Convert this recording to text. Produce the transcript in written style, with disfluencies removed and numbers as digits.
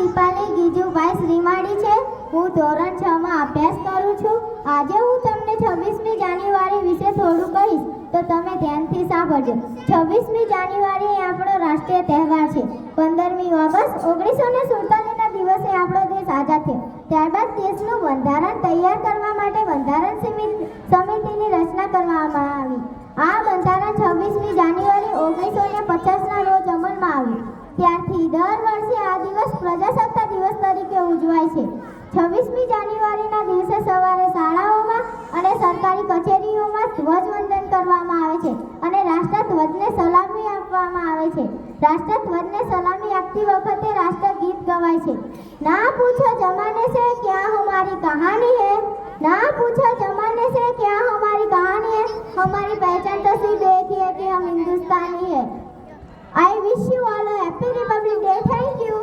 દીપાલી ગીજુભાઈ શ્રીમાળી છે। હું ધોરણ 6 માં અભ્યાસ કરું છું। આજે હું તમને 26મી જાન્યુઆરી વિશે થોડું કહીશ, તો તમે ધ્યાનથી સાંભળજો। 26મી જાન્યુઆરી એ આપણો રાષ્ટ્રીય તહેવાર છે। 15મી ઓગસ્ટ 1947ના દિવસે આપણો દેશ આઝાદ થયો। ત્યારબાદ દેશનું બંધારણ તૈયાર કરવા માટે બંધારણ સમિતિની રચના કરવામાં આવી। આ બંધારણ 26મી જાન્યુઆરી 1950ના રોજ અમલમાં આવ્યું। ત્યારથી દર વર્ષે આ દિવસ પ્રજાસત્તાક દિવસ તરીકે ઉજવાય છે। 26મી જાન્યુઆરીના દિવસે સવારે શાળાઓમાં અને સરકારી કચેરીઓમાં ધ્વજવંદન કરવામાં આવે છે અને રાષ્ટ્રધ્વજને સલામી આપવામાં આવે છે। રાષ્ટ્રધ્વજને સલામી આપતી વખતે રાષ્ટ્રગીત ગવાય છે। ના પૂછો જમાને से क्या हमारी कहानी है, ना पूछो जमाने से क्या हमारी कहानी है, हमारी पहचान तो सिर्फ एक ही है कि हम हिंदुस्तानी है। I wish you all a happy Republic Day. Thank you.